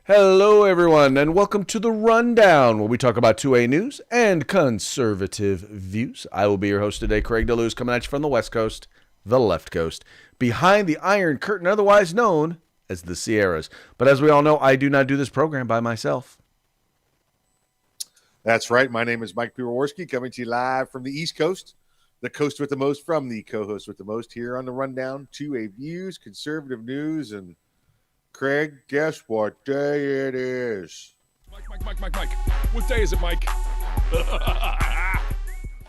Hello, everyone, and welcome to the Rundown, where we talk about 2A news and conservative views. I will be your host today, Craig DeLuz, coming at you from the West Coast, the left coast, behind the Iron Curtain, otherwise known as the Sierras. But as we all know, I do not do this program by myself. That's right. My name is Mike Piwowarski, coming to you live from the East Coast, the coast with the most from the co-host with the most here on the Rundown. 2A views, conservative news, and Craig, guess what day it is? Mike. What day is it, Mike?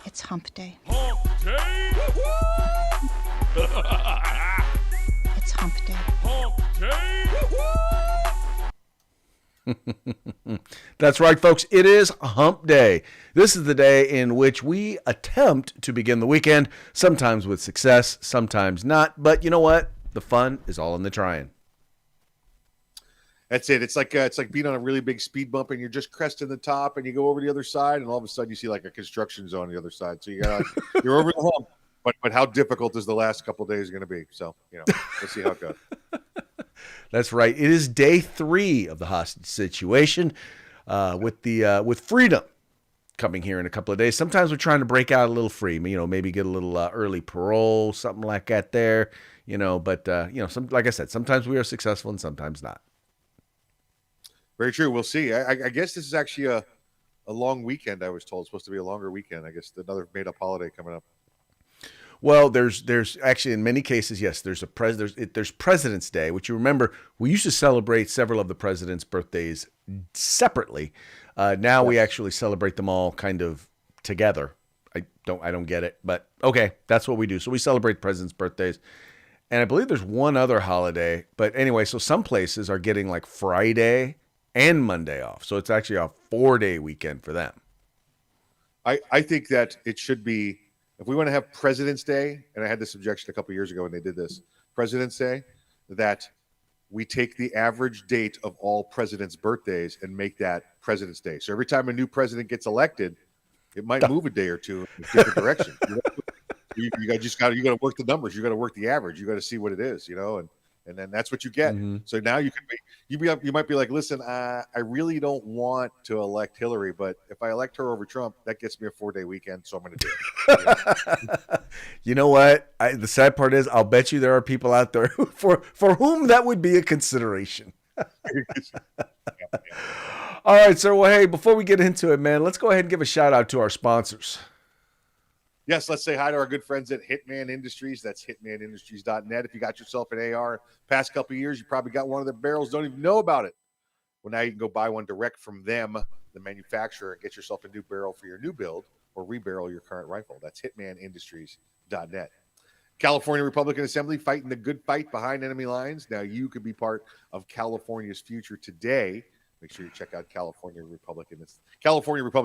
It's hump day. Hump day! It's hump day. Hump day! That's right, folks. It is Hump Day. This is the day in which we attempt to begin the weekend, sometimes with success, sometimes not. But you know what? The fun is all in the trying. That's it. It's like being on a really big speed bump, and you're just cresting the top, and you go over the other side, and all of a sudden you see like a construction zone on the other side. So you're over the hump. But how difficult is the last couple of days going to be? So we'll see how it goes. That's right. It is day 3 of the hostage situation, with freedom coming here in a couple of days. Sometimes we're trying to break out a little free, maybe get a little early parole, something like that there, But like I said, sometimes we are successful and sometimes not. Very true. We'll see. I guess this is actually a long weekend. I was told it's supposed to be a longer weekend. I guess another made-up holiday coming up. Well, there's actually in many cases, yes, there's President's Day, which you remember we used to celebrate several of the president's birthdays separately. Now we actually celebrate them all kind of together. I don't get it, but okay, that's what we do. So we celebrate president's birthdays. And I believe there's one other holiday, but anyway, so some places are getting like Friday and Monday off. So it's actually a 4-day weekend for them. I think that it should be, if we want to have President's Day, and I had this objection a couple of years ago when they did this, President's Day, that we take the average date of all presidents' birthdays and make that President's Day. So every time a new president gets elected, it might move a day or two in a different direction. You got to work the numbers. You got to work the average. You got to see what it is, and then that's what you get. Mm-hmm. So now you might be like, listen, I really don't want to elect Hillary, but if I elect her over Trump, that gets me a 4-day weekend. So I'm going to do it. You know what? The sad part is, I'll bet you there are people out there for whom that would be a consideration. All right, sir. Well, hey, before we get into it, man, let's go ahead and give a shout out to our sponsors. Yes, let's say hi to our good friends at Hitman Industries. That's hitmanindustries.net. If you got yourself an AR past couple of years, you probably got one of their barrels, don't even know about it. Well, now you can go buy one direct from them, the manufacturer, and get yourself a new barrel for your new build or rebarrel your current rifle. That's hitmanindustries.net. California Republican Assembly, fighting the good fight behind enemy lines. Now you could be part of California's future today. Make sure you check out California Republican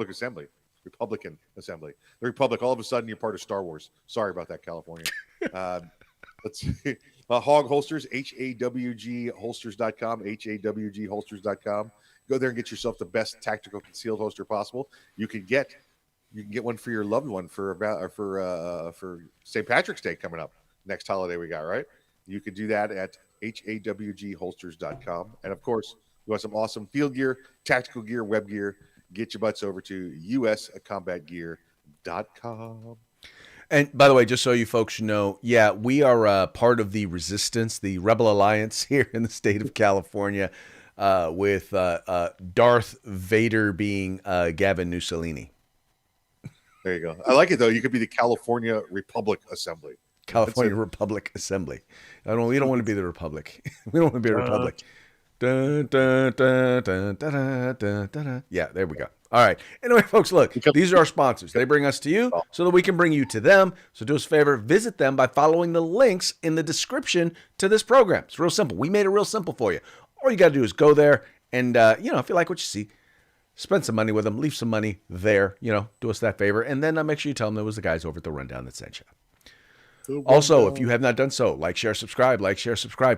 Assembly. Republican Assembly. The Republic, all of a sudden, you're part of Star Wars. Sorry about that, California. Let's see. Hog Holsters, HAWGholsters.com, HAWGholsters.com. Go there and get yourself the best tactical concealed holster possible. You can get one for your loved one for St. Patrick's Day coming up. Next holiday we got, right? You can do that at HAWGholsters.com. And, of course, we want some awesome field gear, tactical gear, web gear. Get your butts over to uscombatgear.com. And by the way, just so you folks know, yeah, we are part of the resistance, the Rebel Alliance here in the state of California, with Darth Vader being Gavin Mussolini. There you go. I like it, though. You could be the California Republic Assembly. California Republic Assembly. We don't want to be the Republic. We don't want to be a Republic. Dun, dun, dun, dun, dun, dun, dun. Yeah, there we go. All right. Anyway, folks, look, these are our sponsors. They bring us to you so that we can bring you to them. So do us a favor, visit them by following the links in the description to this program. It's real simple. We made it real simple for you. All you got to do is go there and, if you like what you see, spend some money with them, leave some money there, do us that favor. And then make sure you tell them it was the guys over at the Rundown that sent you. Also, if you have not done so, like, share, subscribe.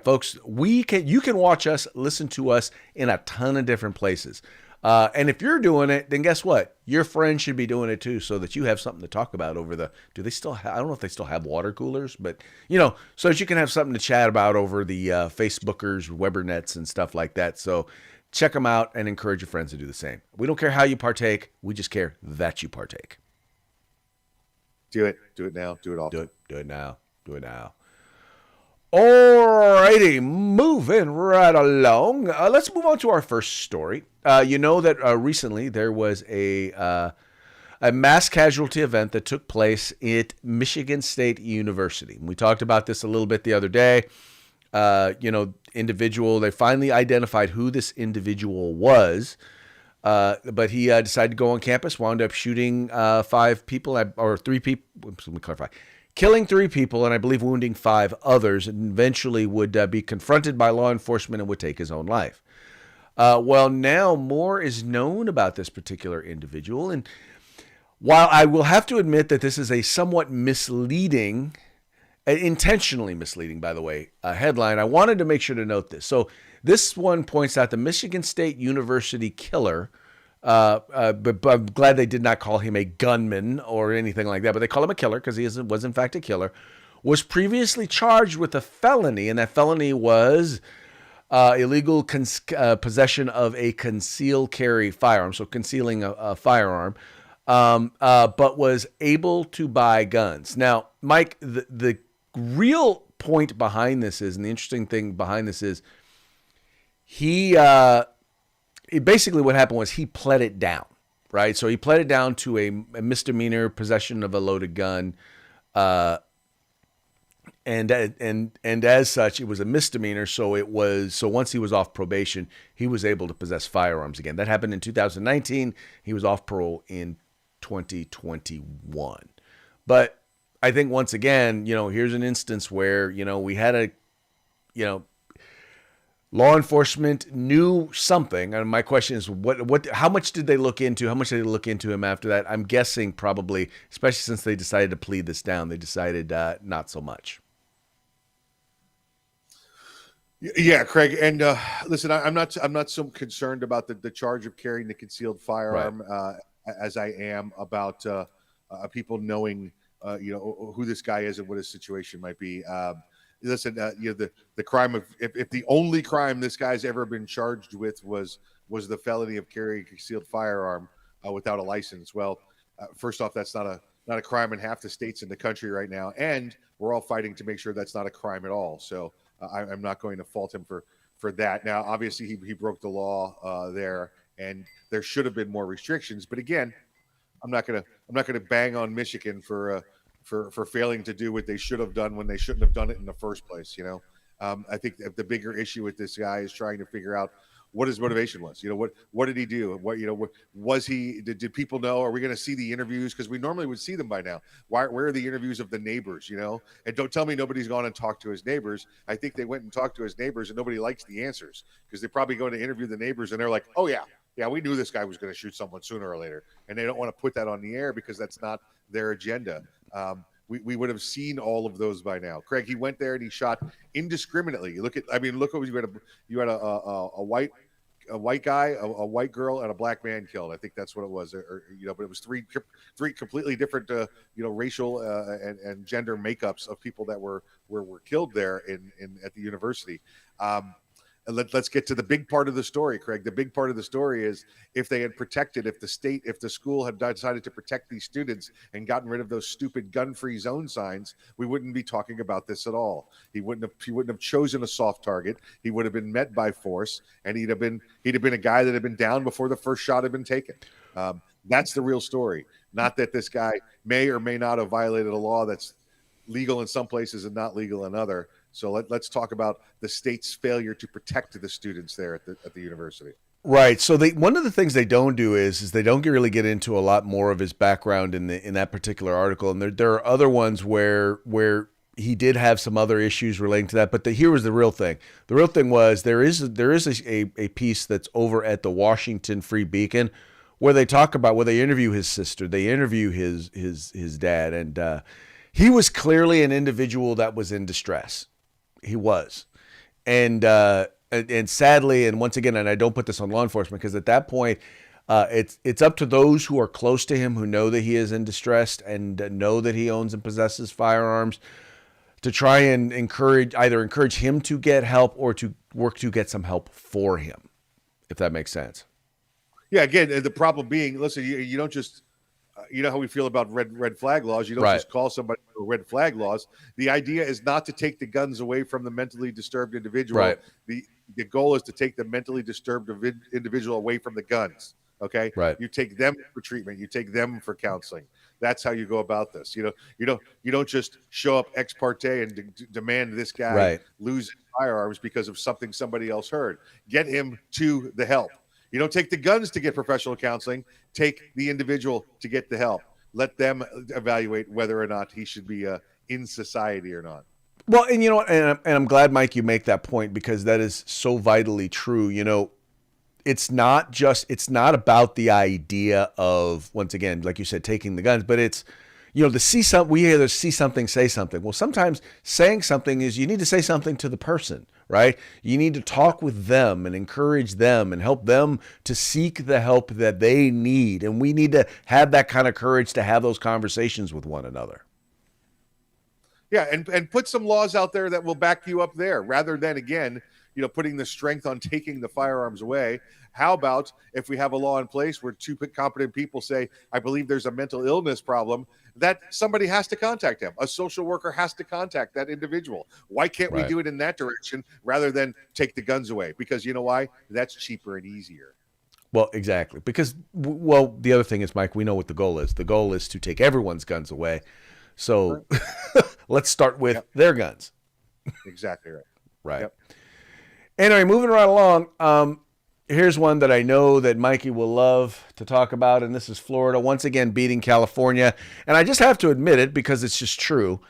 Folks, you can watch us, listen to us in a ton of different places. And if you're doing it, then guess what? Your friends should be doing it too, so that you have something to talk about over I don't know if they still have water coolers, but, so that you can have something to chat about over the Facebookers, Webernets, and stuff like that. So check them out and encourage your friends to do the same. We don't care how you partake. We just care that you partake. Do it. Do it now. Do it often. Do it now. Do it now. Alrighty, moving right along. Let's move on to our first story. You know that recently there was a mass casualty event that took place at Michigan State University. We talked about this a little bit the other day. Individual, they finally identified who this individual was, but he decided to go on campus, wound up shooting 5 people, or 3 people, let me clarify, killing 3 people, and I believe wounding 5 others, and eventually would be confronted by law enforcement and would take his own life. Well, now more is known about this particular individual, and while I will have to admit that this is a somewhat misleading, intentionally misleading, by the way, headline, I wanted to make sure to note this. So this one points out the Michigan State University killer, but I'm glad they did not call him a gunman or anything like that, but they call him a killer because he was in fact a killer, was previously charged with a felony, and that felony was illegal possession of a concealed carry firearm, so concealing a firearm, but was able to buy guns. Now, Mike, the real point behind this is, and the interesting thing behind this is, basically what happened was he pled it down, right? So he pled it down to a misdemeanor possession of a loaded gun, and as such, it was a misdemeanor. So once he was off probation, he was able to possess firearms again. That happened in 2019. He was off parole in 2021. But I think once again, here's an instance where, we had law enforcement knew something. And my question is, how much did they look into? How much did they look into him after that? I'm guessing probably, especially since they decided to plead this down, they decided not so much. Yeah, Craig. And listen, I'm not so concerned about the charge of carrying the concealed firearm as I am about people knowing, who this guy is and what his situation might be. Listen, the crime of if the only crime this guy's ever been charged with was the felony of carrying a concealed firearm without a license. Well, first off, that's not a crime in half the states in the country right now, and we're all fighting to make sure that's not a crime at all. So I'm not going to fault him for that. Now, obviously, he broke the law there, and there should have been more restrictions. But again, I'm not gonna bang on Michigan for failing to do what they should have done when they shouldn't have done it in the first place. I think the bigger issue with this guy is trying to figure out what his motivation was. What did he do? What was he? Did people know? Are we going to see the interviews? Because we normally would see them by now. Where are the interviews of the neighbors? And don't tell me nobody's gone and talked to his neighbors. I think they went and talked to his neighbors, and nobody likes the answers because they're probably going to interview the neighbors, and they're like, "Oh yeah, we knew this guy was going to shoot someone sooner or later," and they don't want to put that on the air because that's not their agenda. We would have seen all of those by now. Craig, he went there and he shot indiscriminately. Look what you had a white guy, a white girl, and a black man killed. I think that's what it was. But it was three completely different, racial and gender makeups of people that were killed there at the university. And let's get to the big part of the story, Craig. The big part of the story is if the school had decided to protect these students and gotten rid of those stupid gun-free zone signs, we wouldn't be talking about this at all. He wouldn't have chosen a soft target. He would have been met by force, and he'd have been a guy that had been down before the first shot had been taken. That's the real story. Not that this guy may or may not have violated a law that's legal in some places and not legal in other. So let's talk about the state's failure to protect the students there at the university. Right. So one of the things they don't do is they don't really get into a lot more of his background in that particular article. And there are other ones where he did have some other issues relating to that. But here was the real thing. The real thing was there is a piece that's over at the Washington Free Beacon where they talk about, where they interview his sister, they interview his dad, and he was clearly an individual that was in distress. He was. And sadly, and once again, and I don't put this on law enforcement because at that point, it's up to those who are close to him, who know that he is in distress and know that he owns and possesses firearms, to try and encourage him to get help or to work to get some help for him. if that makes sense. Yeah, again, the problem being, listen, you don't just, you know how we feel about red flag laws. You don't Right. just call somebody for red flag laws. The idea is not to take the guns away from the mentally disturbed individual. Right. The goal is to take the mentally disturbed individual away from the guns. Okay. Right. You take them for treatment. You take them for counseling. That's how you go about this. You don't just show up ex parte and demand this guy Right. lose his firearms because of something somebody else heard. Get him to the help. You don't take the guns to get professional counseling. Take the individual to get the help. Let them evaluate whether or not he should be in society or not. Well, and you know what, and I'm glad, Mike, you make that point, because that is so vitally true. You know, it's not about the idea of, once again, like you said, taking the guns, but it's, you know, we either see something, say something. Well, sometimes saying something is, you need to say something to the person, right? You need to talk with them and encourage them and help them to seek the help that they need. And we need to have that kind of courage to have those conversations with one another. Yeah, and put some laws out there that will back you up there, rather than, again, you know, putting the strength on taking the firearms away. How about if we have a law in place where two competent people say, I believe there's a mental illness problem, that somebody has to contact him. A social worker has to contact that individual. Why can't we do it in that direction rather than take the guns away? Because you know why? That's cheaper and easier. Well, exactly. Because, well, the other thing is, Mike, we know what the goal is. The goal is to take everyone's guns away. So let's start with their guns. Exactly right. Right. Yep. Anyway, moving right along. Here's one that I know that Mikey will love to talk about, and this is Florida once again beating California. And I just have to admit it because it's just true.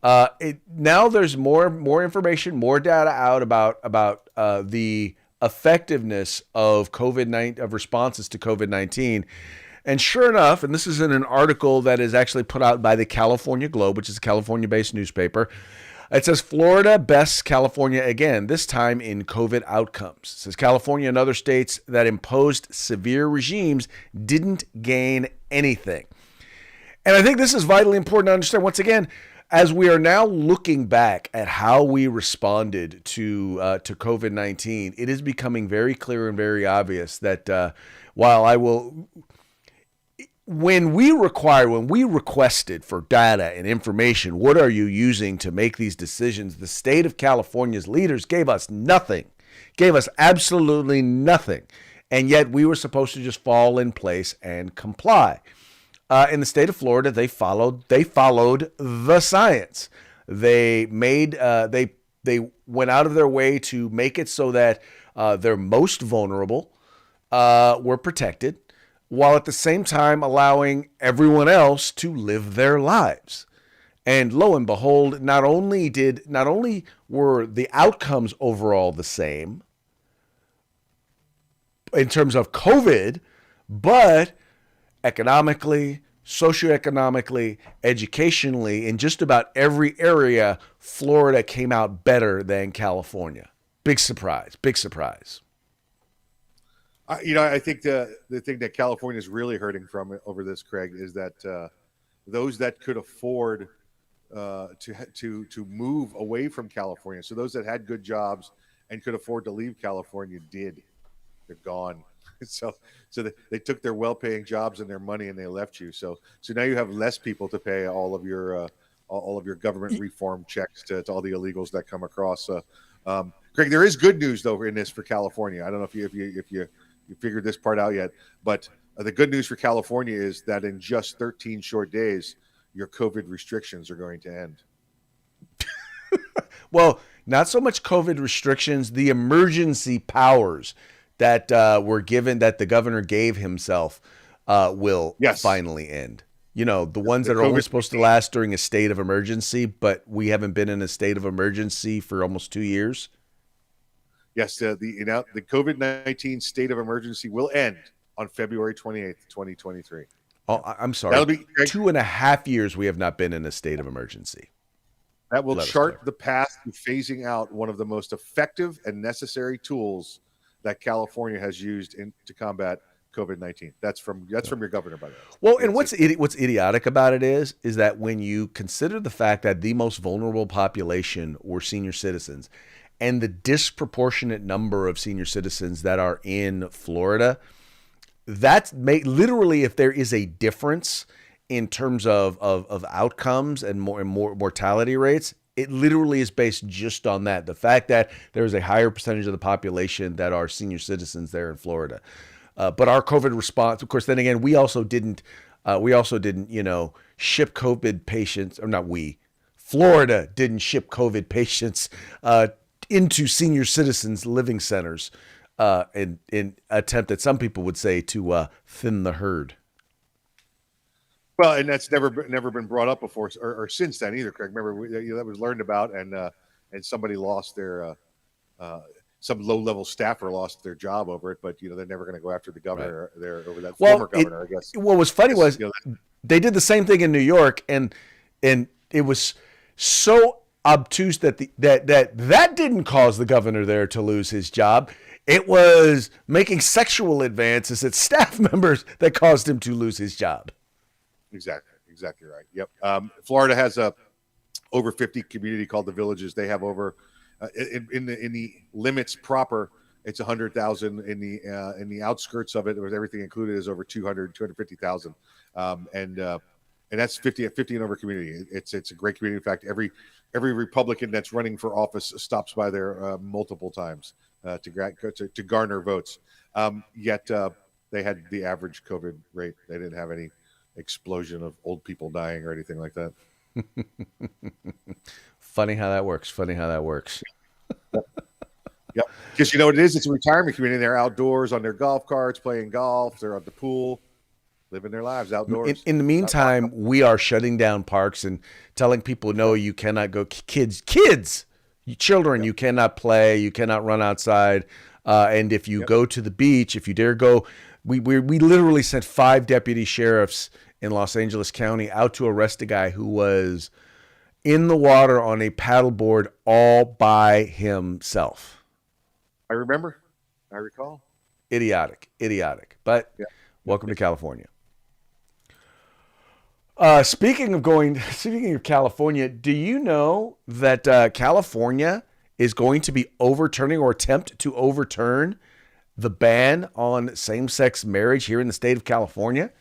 Now there's more information, more data out about the effectiveness of of responses to COVID-19. And sure enough, and this is in an article that is actually put out by the California Globe, which is a California-based newspaper. It says Florida bests California again, this time in COVID outcomes. It says California and other states that imposed severe regimes didn't gain anything. And I think this is vitally important to understand. Once again, as we are now looking back at how we responded to COVID-19, it is becoming very clear and very obvious that when we requested for data and information, what are you using to make these decisions? The state of California's leaders gave us nothing, gave us absolutely nothing. And yet we were supposed to just fall in place and comply. In the state of Florida, they followed the science. They went out of their way to make it so that their most vulnerable were protected, while at the same time allowing everyone else to live their lives. And lo and behold, not only were the outcomes overall the same in terms of COVID, but economically, socioeconomically, educationally, in just about every area, Florida came out better than California. Big surprise. I think the thing that California is really hurting from over this, Craig, is that those that could afford to move away from California, so those that had good jobs and could afford to leave California did. They're gone. So they took their well-paying jobs and their money and they left you. So now you have less people to pay all of your government reform checks to all the illegals that come across. Craig, there is good news though in this for California. I don't know if you figured this part out yet, but the good news for California is that in just 13 short days, your COVID restrictions are going to end. Well, not so much COVID restrictions, the emergency powers that were given, that the governor gave himself, will finally end. You know, the ones that are only supposed to last during a state of emergency, but we haven't been in a state of emergency for almost 2 years. Yes, the COVID-19 state of emergency will end on February 28th, 2023. Oh, I'm sorry. That'll be 2.5 years we have not been in a sate of emergency. That will chart the path to phasing out one of the most effective and necessary tools that California has used to combat COVID-19. That's from your governor, by the way. Well, and what's idiotic about it is that when you consider the fact that the most vulnerable population were senior citizens, and the disproportionate number of senior citizens that are in Florida, literally, if there is a difference in terms of outcomes and more mortality rates, it literally is based just on that. The fact that there is a higher percentage of the population that are senior citizens there in Florida. But our COVID response, of course, then again, we also didn't, ship COVID patients, or not we, Florida didn't ship COVID patients into senior citizens living centers in attempt that some people would say to thin the herd. Well, and that's never been brought up before or since then either, Craig. Remember, that was learned about, and somebody lost their some low-level staffer lost their job over it, but they're never going to go after the governor there over that former governor. I guess. What was funny was they did the same thing in New York, and it was so obtuse that that didn't cause the governor there to lose his job. It was making sexual advances at staff members that caused him to lose his job. Exactly right. Yep. Florida has a over 50 community called the Villages. They have over in the limits proper, it's 100,000. In the outskirts of it, with everything included, is over 250,000. And that's 50 and over community. It's a great community. In fact, every Republican that's running for office stops by there multiple times to garner votes. Yet they had the average COVID rate. They didn't have any explosion of old people dying or anything like that. Funny how that works. Yep. Because you know what it is? It's a retirement community. They're outdoors on their golf carts, playing golf. They're at the pool, living their lives outdoors. In the meantime, we are shutting down parks and telling people, no, you cannot go. Kids, children, you cannot play. You cannot run outside. And if you go to the beach, if you dare go, we literally sent 5 deputy sheriffs in Los Angeles County out to arrest a guy who was in the water on a paddleboard all by himself. I recall. Idiotic. But welcome to California. Speaking of California, do you know that California is going to be overturning or attempt to overturn the ban on same-sex marriage here in the state of California?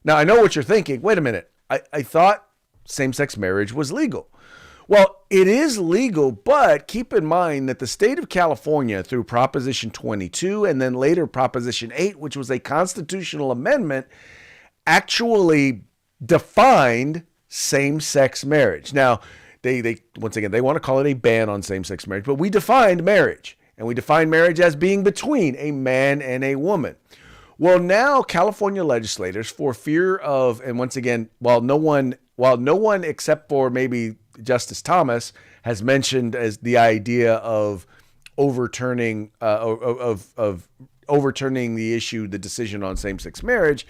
Now, I know what you're thinking. Wait a minute. I thought same-sex marriage was legal. Well, it is legal, but keep in mind that the state of California, through Proposition 22 and then later Proposition 8, which was a constitutional amendment, actually defined same-sex marriage. Now, they once again, they want to call it a ban on same-sex marriage, but we defined marriage, and we defined marriage as being between a man and a woman. Well, now California legislators, for fear of, and once again, while no one except for maybe Justice Thomas has mentioned as the idea of overturning overturning the issue, the decision on same-sex marriage,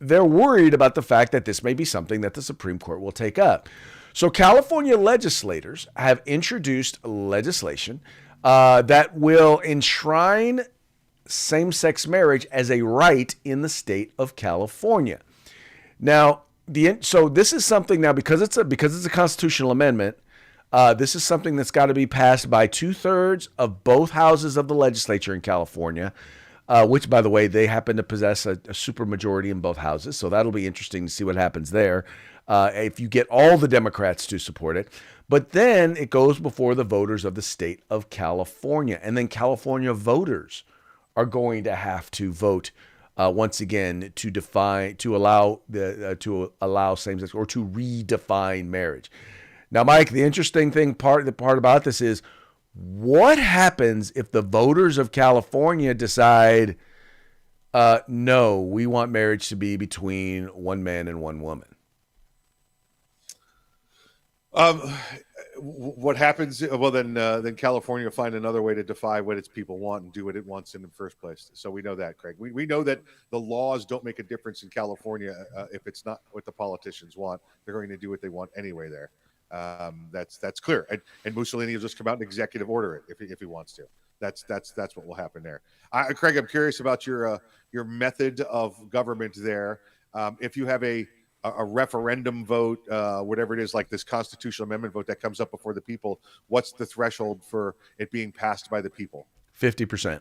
they're worried about the fact that this may be something that the Supreme Court will take up. So California legislators have introduced legislation that will enshrine same-sex marriage as a right in the state of California. Now, so this is something now because it's a constitutional amendment. This is something that's got to be passed by 2/3 of both houses of the legislature in California, which, by the way, they happen to possess a supermajority in both houses. So that'll be interesting to see what happens there if you get all the Democrats to support it. But then it goes before the voters of the state of California, and then California voters are going to have to vote once again to allow same-sex or to redefine marriage. Now, Mike, the interesting part about this is what happens if the voters of California decide, no, we want marriage to be between one man and one woman? What happens? Well, then California will find another way to defy what its people want and do what it wants in the first place. So we know that, Craig. We know that the laws don't make a difference in California if it's not what the politicians want. They're going to do what they want anyway there. That's clear. And Mussolini will just come out and executive order it if he wants to. That's what will happen there. Craig, I'm curious about your method of government there. If you have a a referendum vote, whatever it is, like this constitutional amendment vote that comes up before the people, what's the threshold for it being passed by the people? 50%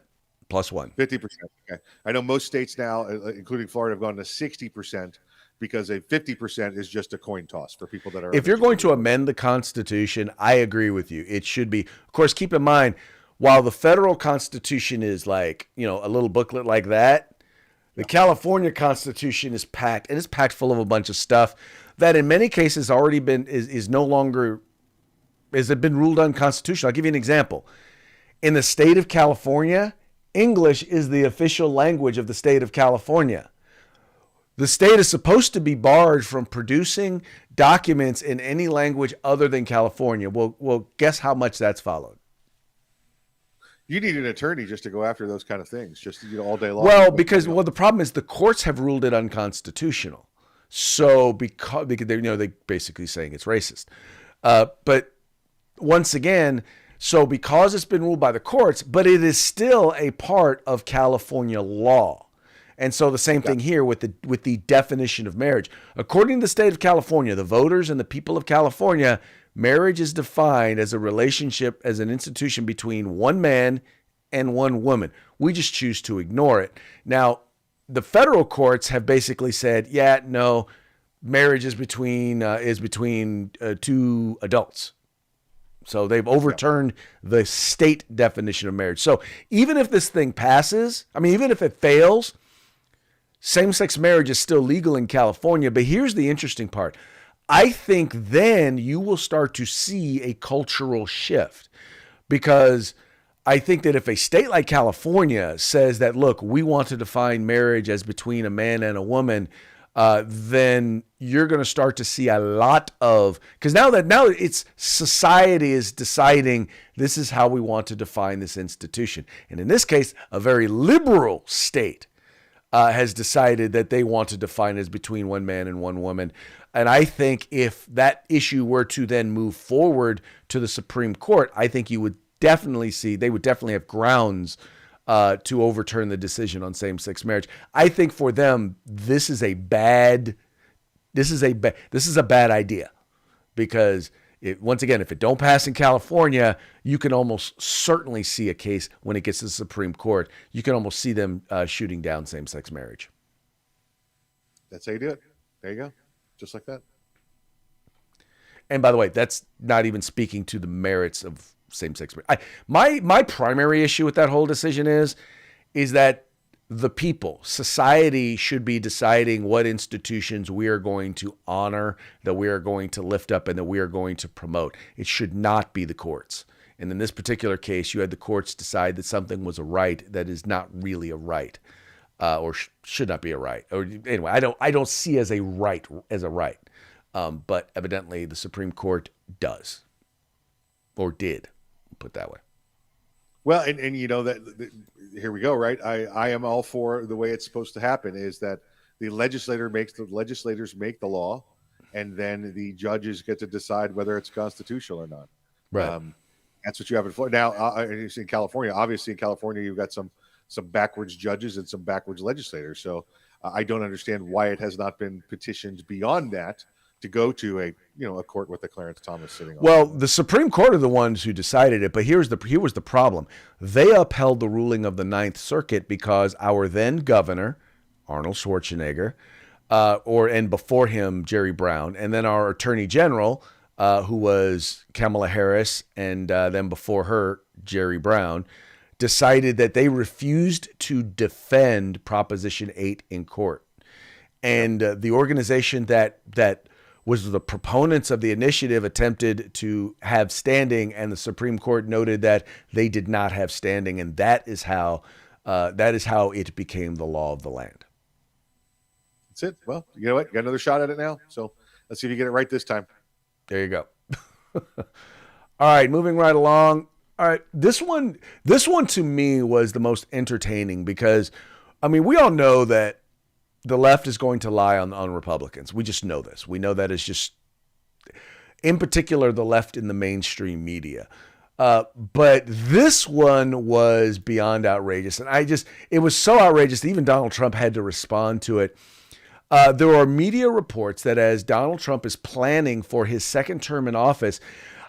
plus one. 50%. Okay. I know most states now, including Florida, have gone to 60% because a 50% is just a coin toss for people that are. If you're going to amend the Constitution, I agree with you. It should be, of course, keep in mind, while the federal Constitution is like, a little booklet like that, the California Constitution is packed, and it's packed full of a bunch of stuff that in many cases already is no longer, has it been ruled unconstitutional. I'll give you an example. In the state of California, English is the official language of the state of California. The state is supposed to be barred from producing documents in any language other than California. Well, guess how much that's followed? You need an attorney just to go after those kind of things, just all day long. Well, because the problem is the courts have ruled it unconstitutional. So because they're basically saying it's racist. But once again, so because it's been ruled by the courts, but it is still a part of California law. And so the same thing here with the definition of marriage. According to the state of California, the voters and the people of California, marriage is defined as a relationship, as an institution between one man and one woman. We just choose to ignore it. Now, the federal courts have basically said, yeah, no, marriage is between two adults. So they've overturned the state definition of marriage. So even if this thing passes, even if it fails, same-sex marriage is still legal in California. But here's the interesting part. I think then you will start to see a cultural shift, because I think that if a state like California says that, look, we want to define marriage as between a man and a woman, then you're going to start to see a lot of, because now it's society is deciding this is how we want to define this institution. And in this case, a very liberal state has decided that they want to define it as between one man and one woman. And I think if that issue were to then move forward to the Supreme Court, I think you would definitely see, they would definitely have grounds to overturn the decision on same-sex marriage. I think for them, this is a bad idea, because once again, if it don't pass in California, you can almost certainly see a case when it gets to the Supreme Court. You can almost see them shooting down same-sex marriage. That's how you do it. There you go. Just like that. And by the way, that's not even speaking to the merits of same-sex marriage. My primary issue with that whole decision is that the people, society, should be deciding what institutions we are going to honor, that we are going to lift up, and that we are going to promote. It should not be the courts. And in this particular case, you had the courts decide that something was a right that is not really a right, or should not be a right. Or anyway, I don't see as a right, but evidently the Supreme Court does, or did, put that way. Well, and that here we go, right? I am all for the way it's supposed to happen, is that the legislators make the law, and then the judges get to decide whether it's constitutional or not. Right. That's what you have in Florida. Now, in California, obviously in California, you've got some backwards judges and some backwards legislators. So I don't understand why it has not been petitioned beyond that to go to a court with a Clarence Thomas sitting on. Well, the Supreme Court are the ones who decided it, but here was the problem. They upheld the ruling of the Ninth Circuit because our then governor, Arnold Schwarzenegger, and before him, Jerry Brown, and then our Attorney General, who was Kamala Harris, and then before her, Jerry Brown, decided that they refused to defend Proposition 8 in court. And the organization that was the proponents of the initiative attempted to have standing, and the Supreme Court noted that they did not have standing, and that is how it became the law of the land. That's it. Well, you know what? You got another shot at it now. So let's see if you get it right this time. There you go. All right, moving right along. All right, this one to me was the most entertaining because, we all know that the left is going to lie on Republicans. We just know this. We know that it's just, in particular, the left in the mainstream media. But this one was beyond outrageous. And it was so outrageous that even Donald Trump had to respond to it. There are media reports that as Donald Trump is planning for his second term in office,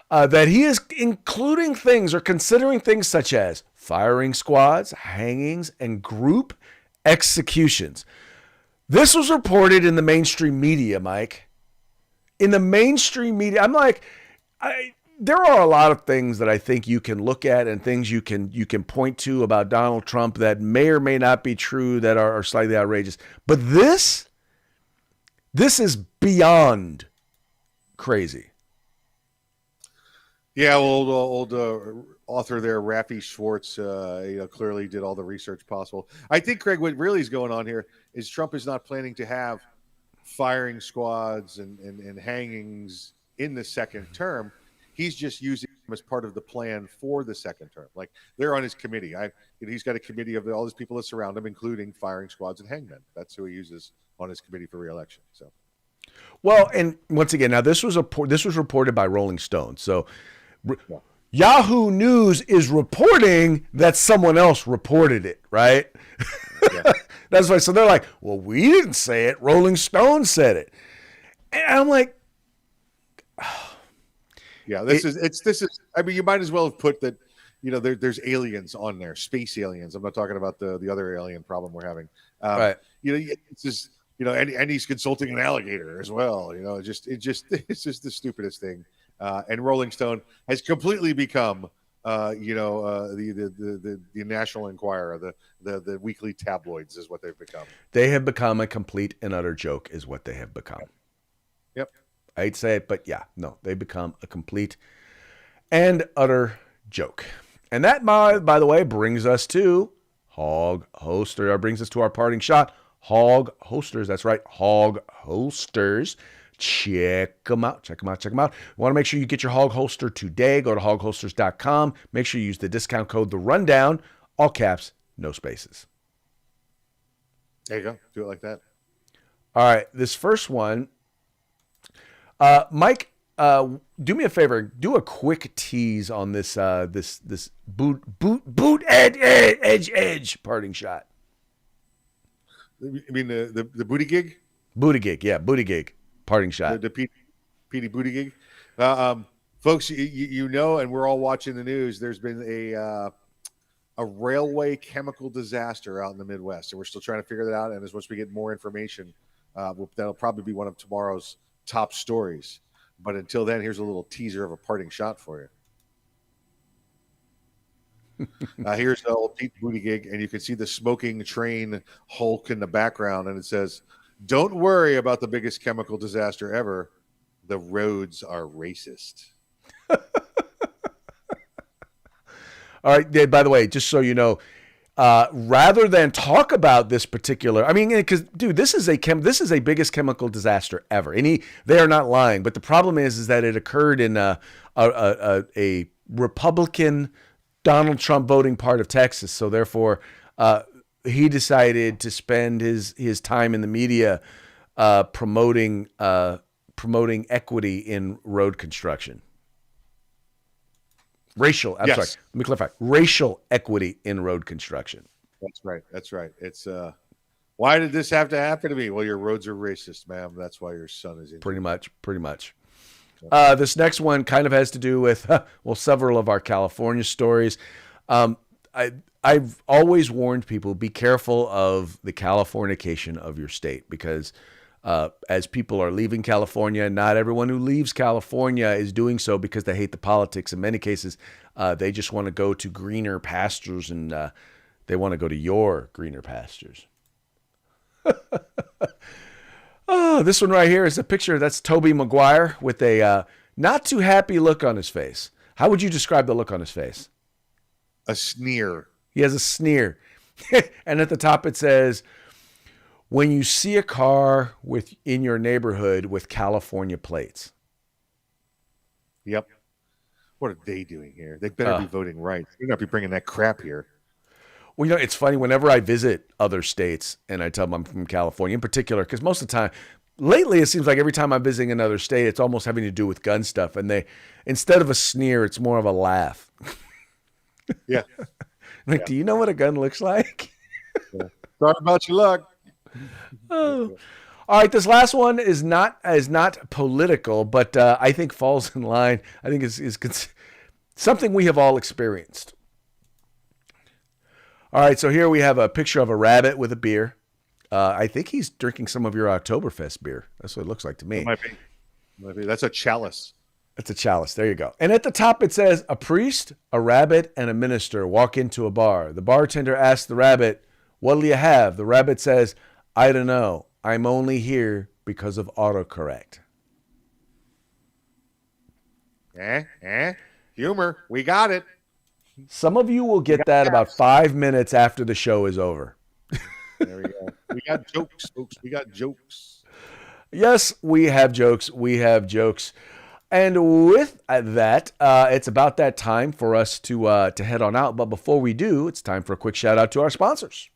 that he is including things or considering things such as firing squads, hangings, and group executions. This was reported in the mainstream media, Mike. In the mainstream media, I'm like, there are a lot of things that I think you can look at and things you can point to about Donald Trump that may or may not be true, that are slightly outrageous. But this is beyond crazy. Yeah, old author there, Rafi Schwartz, clearly did all the research possible. I think, Craig, what really is going on here is Trump is not planning to have firing squads and hangings in the second term. He's just using them as part of the plan for the second term. Like, they're on his committee. He's got a committee of all these people that surround him, including firing squads and hangmen. That's who he uses on his committee for re-election. So, well, and once again, now this was reported by Rolling Stone. So, yeah. Yahoo News is reporting that someone else reported it, right? Yeah. That's why. So they're like, "Well, we didn't say it. Rolling Stone said it," and I'm like, "Yeah, this is. I mean, you might as well have put that. There's aliens on there, space aliens. I'm not talking about the other alien problem we're having. Right. It's just and he's consulting an alligator as well. It's just the stupidest thing. And Rolling Stone has completely become, the National Enquirer, the weekly tabloids is what they've become. They have become a complete and utter joke, is what they have become. Yep. I hate to say it, but yeah, no, they become a complete and utter joke. And that, by the way, brings us to Hog Holster. Brings us to our parting shot. Hog Holsters. That's right, Hog Holsters. Check them out. You want to make sure you get your Hog Holster today. Go to hogholsters.com. Make sure you use the discount code The Rundown. All caps, no spaces. There you go. Do it like that. All right. This first one, Mike, do me a favor. Do a quick tease on this this boot edge parting shot. You mean the booty gig? Booty gig, yeah, booty gig. Parting shot. The Petey booty gig. Folks, and we're all watching the news. There's been a railway chemical disaster out in the Midwest, and we're still trying to figure that out. And once we get more information, that'll probably be one of tomorrow's top stories. But until then, here's a little teaser of a parting shot for you. Here's the old Pete Buttigieg, and you can see the smoking train Hulk in the background, and it says, "Don't worry about the biggest chemical disaster ever. The roads are racist." All right. By the way, just so you know, rather than talk about this particular, I mean, because dude, this is a biggest chemical disaster ever, and they are not lying. But the problem is that it occurred in a Republican Donald Trump voting part of Texas, so therefore, he decided to spend his time in the media promoting equity in road construction. Sorry, let me clarify. Racial equity in road construction. That's right. It's why did this have to happen to me? Well, your roads are racist, ma'am. That's why your son is in. Pretty much. This next one kind of has to do with several of our California stories. I've always warned people, be careful of the Californication of your state, because as people are leaving California, not everyone who leaves California is doing so because they hate the politics. In many cases, they just want to go to greener pastures, and they want to go to your greener pastures. Oh, this one right here is a picture. That's Tobey Maguire with a not too happy look on his face. How would you describe the look on his face? A sneer. He has a sneer. And at the top it says, "When you see a car in your neighborhood with California plates." Yep. What are they doing here? They better be voting right. They're not be bringing that crap here. Well, it's funny. Whenever I visit other states and I tell them I'm from California in particular, because most of the time, lately it seems like every time I'm visiting another state, it's almost having to do with gun stuff. And instead of a sneer, it's more of a laugh. Yeah. Do you know what a gun looks like? Yeah. Sorry about your luck. Oh. All right, this last one is not political, but I think falls in line. I think is something we have all experienced. All right, so here we have a picture of a rabbit with a beer. I think he's drinking some of your Oktoberfest beer. That's what it looks like to me. Might be. That's a chalice. That's a chalice. There you go. And at the top it says, a priest, a rabbit, and a minister walk into a bar. The bartender asks the rabbit, what'll you have? The rabbit says, I don't know. I'm only here because of autocorrect. Humor. We got it. Some of you will get that about 5 minutes after the show is over. There we go. We got jokes, folks. We got jokes. Yes, we have jokes. We have jokes. And with that, it's about that time for us to head on out. But before we do, it's time for a quick shout out to our sponsors.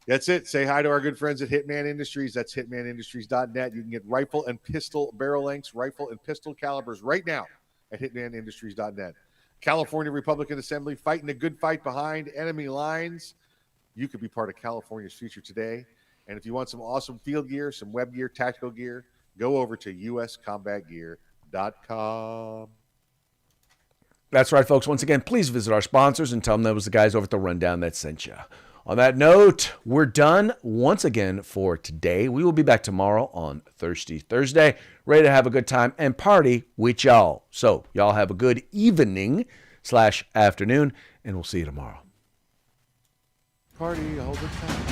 That's it. Say hi to our good friends at Hitman Industries. That's hitmanindustries.net. You can get rifle and pistol barrel lengths, rifle and pistol calibers right now at hitmanindustries.net. California Republican Assembly, fighting the good fight behind enemy lines. You could be part of California's future today. And if you want some awesome field gear, some web gear, tactical gear, go over to uscombatgear.com. That's right, folks. Once again, please visit our sponsors and tell them that was the guys over at the Rundown that sent you. On that note, we're done once again for today. We will be back tomorrow on Thirsty Thursday, ready to have a good time and party with y'all. So y'all have a good evening/afternoon, and we'll see you tomorrow. Party all the time.